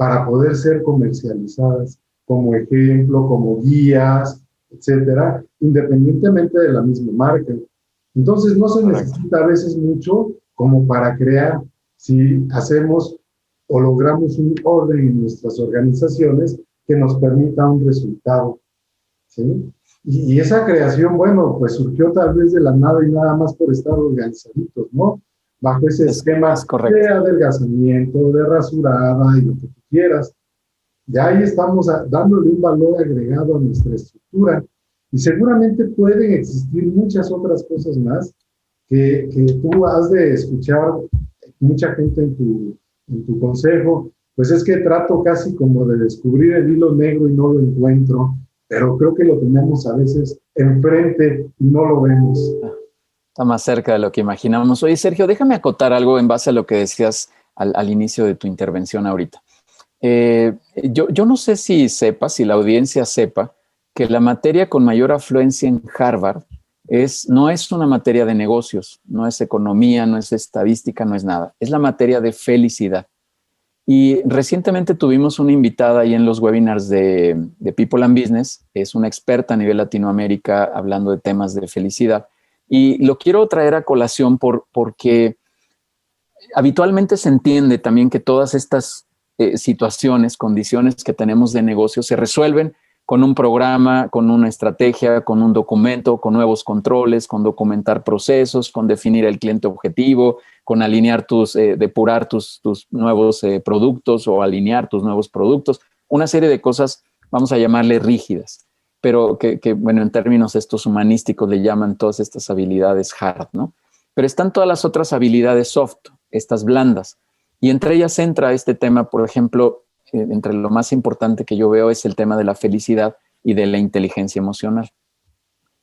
para poder ser comercializadas como ejemplo, como guías, etcétera, independientemente de la misma marca. Entonces no se necesita a veces mucho como para crear, si hacemos o logramos un orden en nuestras organizaciones que nos permita un resultado, ¿sí? Y esa creación, bueno, pues surgió tal vez de la nada y nada más por estar organizaditos, ¿no? Bajo ese esquema de adelgazamiento, de rasurada y lo que tú quieras. Ya ahí estamos dándole un valor agregado a nuestra estructura. Y seguramente pueden existir muchas otras cosas más que tú has de escuchar mucha gente en tu consejo. Pues es que trato casi como de descubrir el hilo negro y no lo encuentro, pero creo que lo tenemos a veces enfrente y no lo vemos. Está más cerca de lo que imaginamos. Oye, Sergio, déjame acotar algo en base a lo que decías al inicio de tu intervención ahorita. Yo no sé si sepas, si la audiencia sepa, que la materia con mayor afluencia en Harvard no es una materia de negocios, no es economía, no es estadística, no es nada. Es la materia de felicidad. Y recientemente tuvimos una invitada ahí en los webinars de People and Business. Es una experta a nivel Latinoamérica hablando de temas de felicidad. Y lo quiero traer a colación porque habitualmente se entiende también que todas estas situaciones, condiciones que tenemos de negocio se resuelven con un programa, con una estrategia, con un documento, con nuevos controles, con documentar procesos, con definir el cliente objetivo, con alinear depurar tus nuevos productos o alinear tus nuevos productos. Una serie de cosas, vamos a llamarle rígidas, pero bueno, en términos estos humanísticos le llaman todas estas habilidades hard, ¿no? Pero están todas las otras habilidades soft, estas blandas. Y entre ellas entra este tema, por ejemplo, entre lo más importante que yo veo es el tema de la felicidad y de la inteligencia emocional.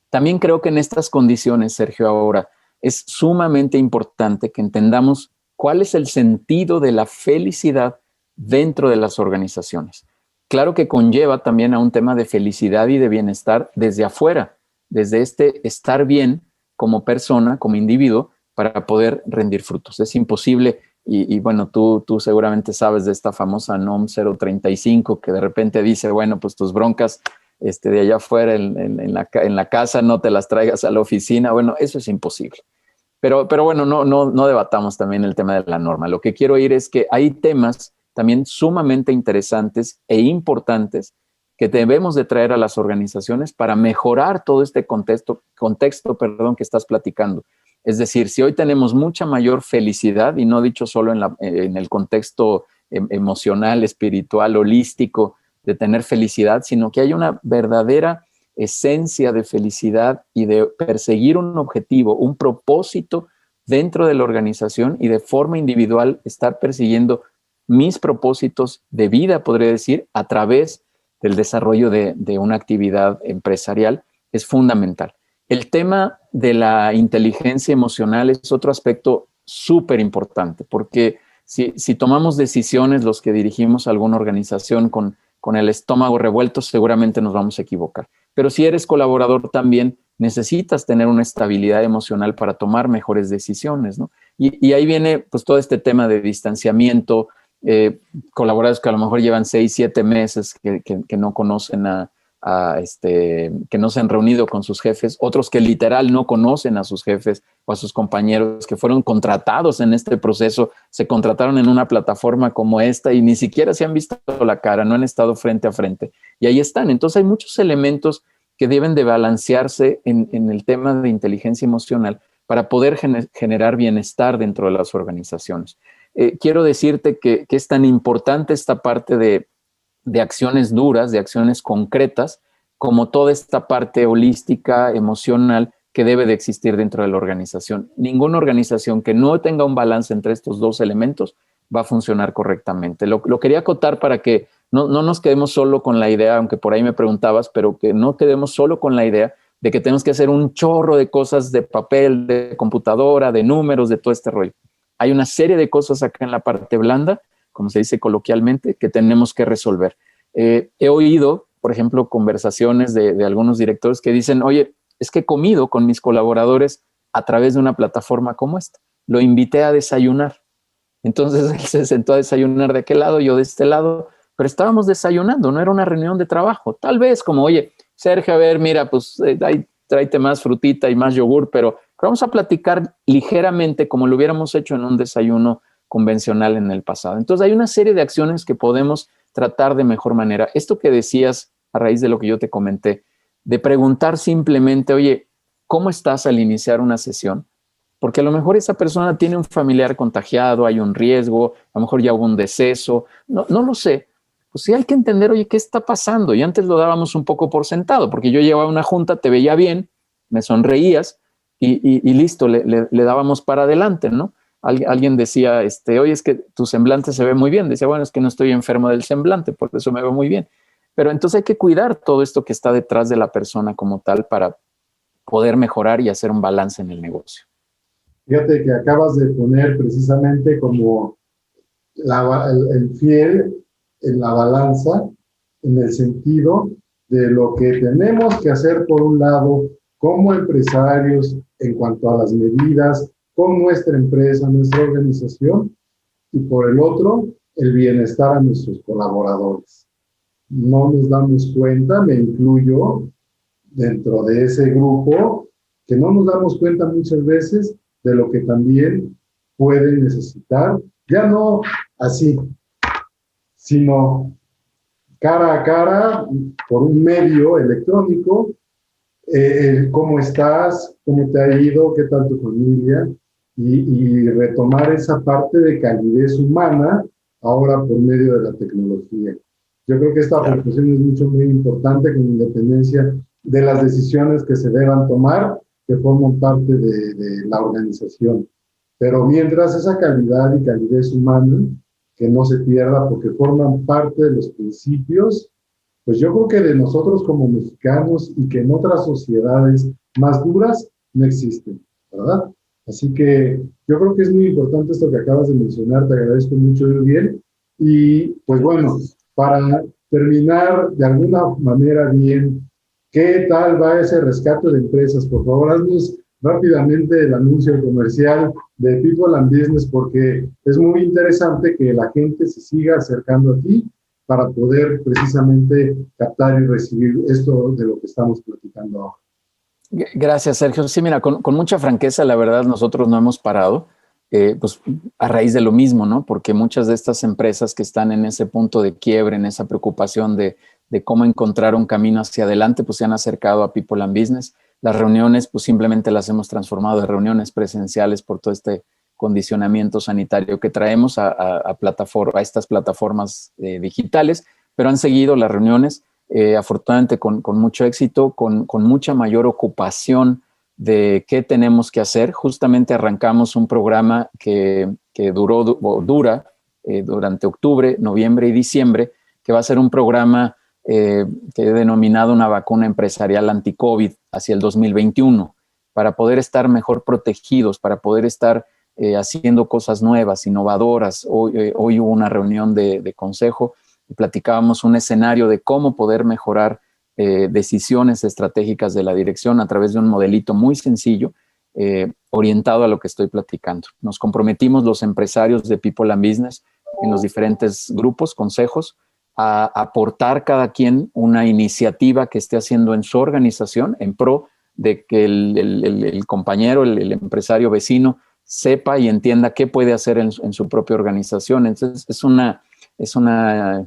También creo que en estas condiciones, Sergio, ahora es sumamente importante que entendamos cuál es el sentido de la felicidad dentro de las organizaciones. Claro que conlleva también a un tema de felicidad y de bienestar desde afuera, desde este estar bien como persona, como individuo, para poder rendir frutos. Es imposible. Y bueno, tú seguramente sabes de esta famosa NOM 035 que de repente dice, bueno, pues tus broncas de allá afuera en la casa no te las traigas a la oficina. Bueno, eso es imposible. Pero bueno, no debatamos también el tema de la norma. Lo que quiero oír es que hay temas también sumamente interesantes e importantes que debemos de traer a las organizaciones para mejorar todo este contexto que estás platicando. Es decir, si hoy tenemos mucha mayor felicidad, y no dicho solo en el contexto emocional, espiritual, holístico, de tener felicidad, sino que hay una verdadera esencia de felicidad y de perseguir un objetivo, un propósito dentro de la organización y de forma individual estar persiguiendo mis propósitos de vida, podría decir, a través del desarrollo de una actividad empresarial, es fundamental. El tema de la inteligencia emocional es otro aspecto súper importante, porque si tomamos decisiones los que dirigimos alguna organización con el estómago revuelto, seguramente nos vamos a equivocar. Pero si eres colaborador también, necesitas tener una estabilidad emocional para tomar mejores decisiones, ¿no? Y ahí viene pues todo este tema de distanciamiento, colaboradores que a lo mejor llevan 6, 7 meses que no conocen que no se han reunido con sus jefes, otros que literal no conocen a sus jefes o a sus compañeros que fueron contratados en este proceso, se contrataron en una plataforma como esta y ni siquiera se han visto la cara, no han estado frente a frente. Y ahí están. Entonces hay muchos elementos que deben de balancearse en el tema de inteligencia emocional para poder generar bienestar dentro de las organizaciones. Quiero decirte que es tan importante esta parte de acciones duras, de acciones concretas, como toda esta parte holística, emocional, que debe de existir dentro de la organización. Ninguna organización que no tenga un balance entre estos dos elementos va a funcionar correctamente. Lo quería acotar para que no nos quedemos solo con la idea, aunque por ahí me preguntabas, pero que no quedemos solo con la idea de que tenemos que hacer un chorro de cosas de papel, de computadora, de números, de todo este rollo. Hay una serie de cosas acá en la parte blanda, como se dice coloquialmente, que tenemos que resolver. He oído, por ejemplo, conversaciones de algunos directores que dicen, oye, es que he comido con mis colaboradores a través de una plataforma como esta. Lo invité a desayunar. Entonces él se sentó a desayunar de aquel lado, yo de este lado, pero estábamos desayunando, no era una reunión de trabajo. Tal vez como, oye, Sergio, a ver, mira, pues ahí, tráete más frutita y más yogur, pero vamos a platicar ligeramente como lo hubiéramos hecho en un desayuno convencional en el pasado. Entonces hay una serie de acciones que podemos tratar de mejor manera. Esto que decías a raíz de lo que yo te comenté, de preguntar simplemente, oye, ¿cómo estás al iniciar una sesión? Porque a lo mejor esa persona tiene un familiar contagiado, hay un riesgo, a lo mejor ya hubo un deceso, no lo sé. Pues sí hay que entender, oye, ¿qué está pasando? Y antes lo dábamos un poco por sentado, porque yo llevaba a una junta, te veía bien, me sonreías y listo, le dábamos para adelante, ¿no? Alguien decía, oye, es que tu semblante se ve muy bien. Decía, bueno, es que no estoy enfermo del semblante, por eso me veo muy bien. Pero entonces hay que cuidar todo esto que está detrás de la persona como tal para poder mejorar y hacer un balance en el negocio. Fíjate que acabas de poner precisamente como el fiel en la balanza, en el sentido de lo que tenemos que hacer por un lado como empresarios en cuanto a las medidas con nuestra empresa, nuestra organización, y por el otro, el bienestar a nuestros colaboradores. No nos damos cuenta, me incluyo dentro de ese grupo, que no nos damos cuenta muchas veces de lo que también pueden necesitar, ya no así, sino cara a cara, por un medio electrónico, cómo estás, cómo te ha ido, qué tal tu familia, y retomar esa parte de calidez humana ahora por medio de la tecnología. Yo creo que esta aportación es mucho, muy importante, con independencia de las decisiones que se deban tomar, que forman parte de la organización. Pero mientras esa calidad y calidez humana, que no se pierda porque forman parte de los principios, pues yo creo que de nosotros como mexicanos y que en otras sociedades más duras no existen, ¿verdad? Así que yo creo que es muy importante esto que acabas de mencionar, te agradezco mucho, bien. Y pues bueno, para terminar de alguna manera bien, ¿qué tal va ese rescate de empresas? Por favor, haznos rápidamente el anuncio comercial de People and Business, porque es muy interesante que la gente se siga acercando a ti para poder precisamente captar y recibir esto de lo que estamos platicando ahora. Gracias, Sergio. Sí, mira, con mucha franqueza, la verdad, nosotros no hemos parado, pues a raíz de lo mismo, ¿no? Porque muchas de estas empresas que están en ese punto de quiebre, en esa preocupación de cómo encontrar un camino hacia adelante, pues se han acercado a People and Business. Las reuniones, pues simplemente las hemos transformado de reuniones presenciales por todo este condicionamiento sanitario que traemos a estas plataformas digitales, pero han seguido las reuniones. Afortunadamente con mucho éxito, con mucha mayor ocupación de qué tenemos que hacer. Justamente arrancamos un programa que dura durante octubre, noviembre y diciembre, que va a ser un programa que he denominado una vacuna empresarial anti-COVID hacia el 2021, para poder estar mejor protegidos, para poder estar haciendo cosas nuevas, innovadoras. Hoy hubo una reunión de consejo y platicábamos un escenario de cómo poder mejorar decisiones estratégicas de la dirección a través de un modelito muy sencillo, orientado a lo que estoy platicando. Nos comprometimos los empresarios de People and Business en los diferentes grupos, consejos, a aportar cada quien una iniciativa que esté haciendo en su organización en pro de que el compañero, el empresario vecino, sepa y entienda qué puede hacer en su propia organización. Entonces, es una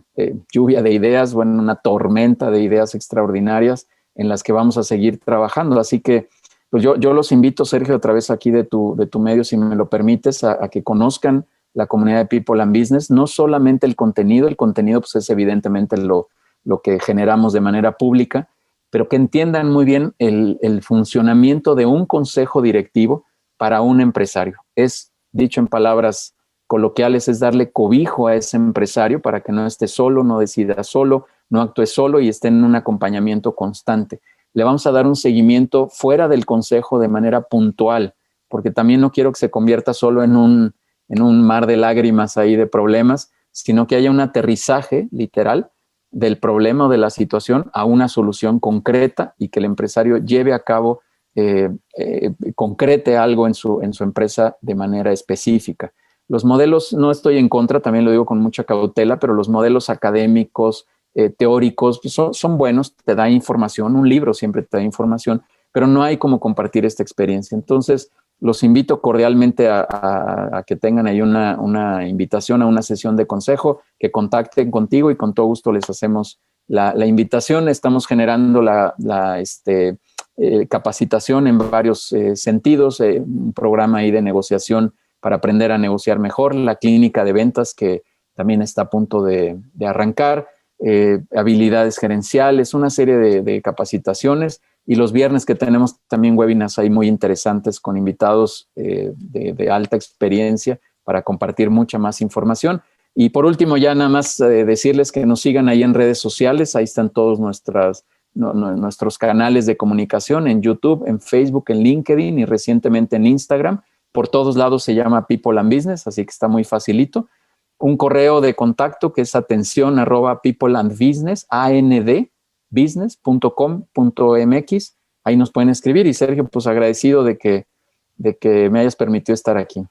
lluvia de ideas, bueno, una tormenta de ideas extraordinarias en las que vamos a seguir trabajando. Así que pues yo los invito, Sergio, a través aquí de tu medio, si me lo permites, a que conozcan la comunidad de People and Business, no solamente el contenido pues es evidentemente lo que generamos de manera pública, pero que entiendan muy bien el funcionamiento de un consejo directivo para un empresario. Es, dicho en palabras coloquiales, es darle cobijo a ese empresario para que no esté solo, no decida solo, no actúe solo y esté en un acompañamiento constante. Le vamos a dar un seguimiento fuera del consejo de manera puntual, porque también no quiero que se convierta solo en un mar de lágrimas ahí de problemas, sino que haya un aterrizaje literal del problema o de la situación a una solución concreta y que el empresario lleve a cabo, concrete algo en su empresa de manera específica. los modelos, no estoy en contra, también lo digo con mucha cautela, pero los modelos académicos, teóricos, pues son buenos, te da información, un libro siempre te da información, pero no hay como compartir esta experiencia. Entonces, los invito cordialmente a que tengan ahí una invitación a una sesión de consejo, que contacten contigo y con todo gusto les hacemos la invitación. Estamos generando capacitación en varios sentidos, un programa ahí de negociación para aprender a negociar mejor, la clínica de ventas que también está a punto de arrancar, habilidades gerenciales, una serie de capacitaciones, y los viernes que tenemos también webinars ahí muy interesantes con invitados de alta experiencia para compartir mucha más información. Y por último, ya nada más decirles que nos sigan ahí en redes sociales, ahí están todos nuestros canales de comunicación en YouTube, en Facebook, en LinkedIn y recientemente en Instagram. Por todos lados se llama People and Business, así que está muy facilito. Un correo de contacto que es atención@peopleandbusiness, business.com.mx. Ahí nos pueden escribir y Sergio, pues agradecido de que me hayas permitido estar aquí.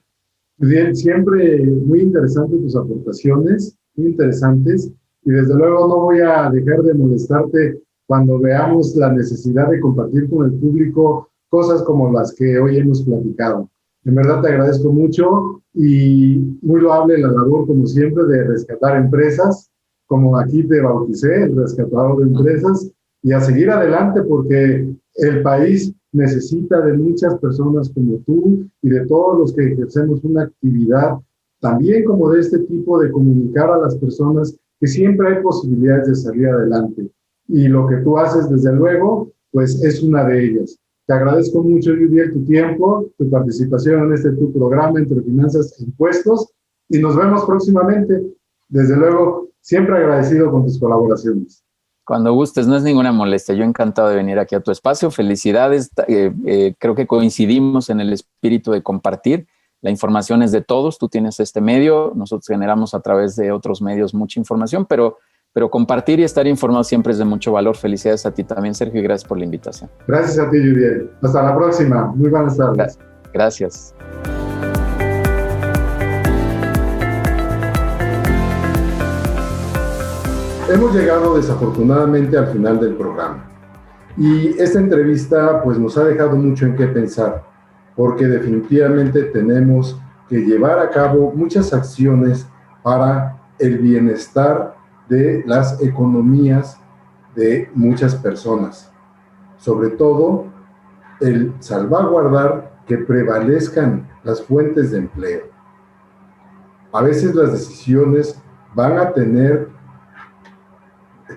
Bien, siempre muy interesantes tus aportaciones, muy interesantes, y desde luego no voy a dejar de molestarte cuando veamos la necesidad de compartir con el público cosas como las que hoy hemos platicado. En verdad te agradezco mucho y muy loable la labor, como siempre, de rescatar empresas, como aquí te bauticé, el rescatador de empresas, y a seguir adelante porque el país necesita de muchas personas como tú y de todos los que ejercemos una actividad, también como de este tipo, de comunicar a las personas que siempre hay posibilidades de salir adelante. Y lo que tú haces, desde luego, pues es una de ellas. Te agradezco mucho, Yudiel, tu tiempo, tu participación en tu programa Entre Finanzas e Impuestos, y nos vemos próximamente. Desde luego, siempre agradecido con tus colaboraciones. Cuando gustes, no es ninguna molestia. Yo encantado de venir aquí a tu espacio. Felicidades. Creo que coincidimos en el espíritu de compartir. La información es de todos. Tú tienes este medio. Nosotros generamos a través de otros medios mucha información, pero compartir y estar informado siempre es de mucho valor. Felicidades a ti también, Sergio, y gracias por la invitación. Gracias a ti, Yudiel. Hasta la próxima. Muy buenas tardes. Gracias. Hemos llegado desafortunadamente al final del programa y esta entrevista pues nos ha dejado mucho en qué pensar, porque definitivamente tenemos que llevar a cabo muchas acciones para el bienestar de las economías de muchas personas, sobre todo el salvaguardar que prevalezcan las fuentes de empleo. A veces las decisiones van a tener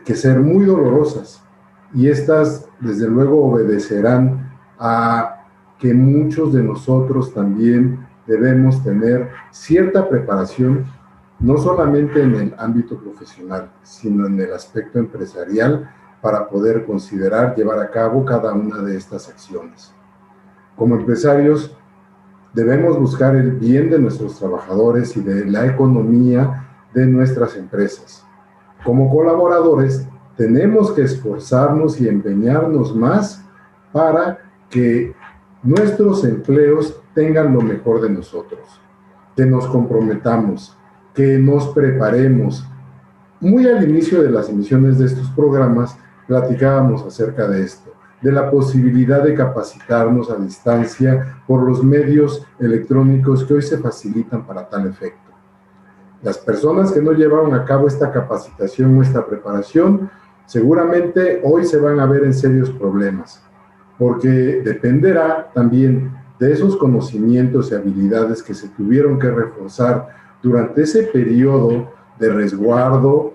que ser muy dolorosas y estas desde luego obedecerán a que muchos de nosotros también debemos tener cierta preparación, no solamente en el ámbito profesional, sino en el aspecto empresarial, para poder considerar llevar a cabo cada una de estas acciones. Como empresarios debemos buscar el bien de nuestros trabajadores y de la economía de nuestras empresas. Como colaboradores, tenemos que esforzarnos y empeñarnos más para que nuestros empleos tengan lo mejor de nosotros, que nos comprometamos, que nos preparemos. Muy al inicio de las emisiones de estos programas, platicábamos acerca de esto, de la posibilidad de capacitarnos a distancia por los medios electrónicos que hoy se facilitan para tal efecto. Las personas que no llevaron a cabo esta capacitación o esta preparación, seguramente hoy se van a ver en serios problemas, porque dependerá también de esos conocimientos y habilidades que se tuvieron que reforzar durante ese periodo de resguardo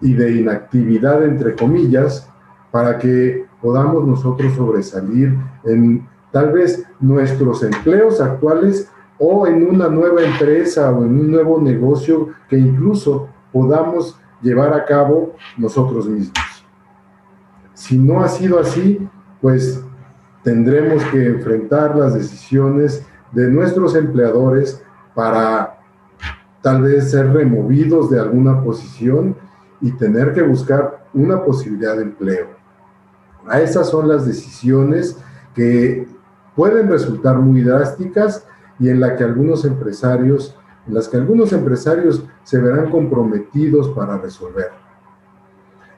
y de inactividad, entre comillas, para que podamos nosotros sobresalir en tal vez nuestros empleos actuales o en una nueva empresa o en un nuevo negocio que incluso podamos llevar a cabo nosotros mismos. Si no ha sido así, pues tendremos que enfrentar las decisiones de nuestros empleadores para tal vez ser removidos de alguna posición y tener que buscar una posibilidad de empleo. A esas son las decisiones que pueden resultar muy drásticas y en la que algunos empresarios en las que algunos empresarios se verán comprometidos para resolver.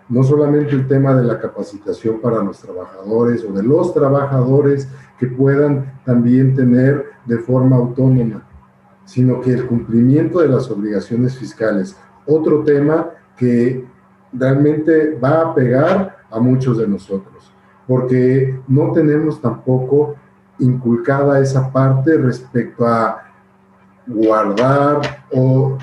No solamente el tema de la capacitación para los trabajadores o de los trabajadores que puedan también tener de forma autónoma, sino que el cumplimiento de las obligaciones fiscales, otro tema que realmente va a pegar a muchos de nosotros, porque no tenemos tampoco inculcada esa parte respecto a guardar o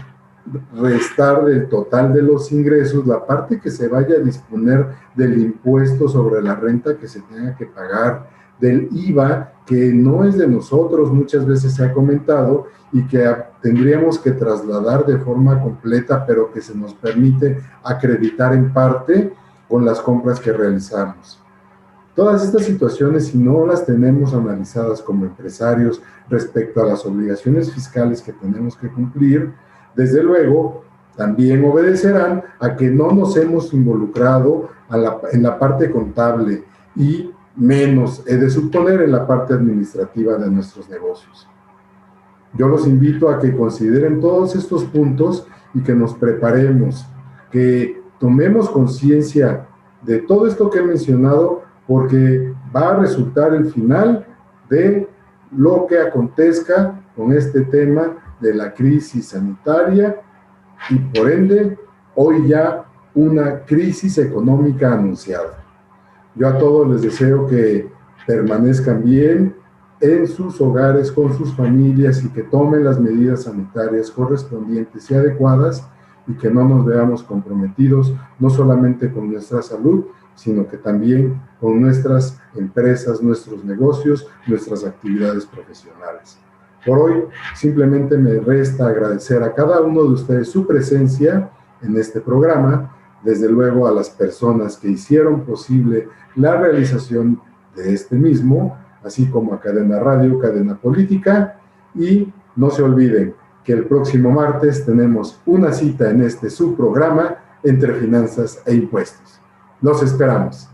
restar del total de los ingresos la parte que se vaya a disponer del impuesto sobre la renta que se tenga que pagar, del IVA que no es de nosotros, muchas veces se ha comentado, y que tendríamos que trasladar de forma completa, pero que se nos permite acreditar en parte con las compras que realizamos. Todas estas situaciones, si no las tenemos analizadas como empresarios respecto a las obligaciones fiscales que tenemos que cumplir, desde luego también obedecerán a que no nos hemos involucrado en la parte contable y menos, he de suponer, en la parte administrativa de nuestros negocios. Yo los invito a que consideren todos estos puntos y que nos preparemos, que tomemos conciencia de todo esto que he mencionado, porque va a resultar el final de lo que acontezca con este tema de la crisis sanitaria y por ende hoy ya una crisis económica anunciada. Yo a todos les deseo que permanezcan bien en sus hogares, con sus familias, y que tomen las medidas sanitarias correspondientes y adecuadas, y que no nos veamos comprometidos no solamente con nuestra salud, sino que también con nuestras empresas, nuestros negocios, nuestras actividades profesionales. Por hoy, simplemente me resta agradecer a cada uno de ustedes su presencia en este programa, desde luego a las personas que hicieron posible la realización de este mismo, así como a Cadena Radio, Cadena Política, y no se olviden que el próximo martes tenemos una cita en este subprograma Entre Finanzas e Impuestos. Los esperamos.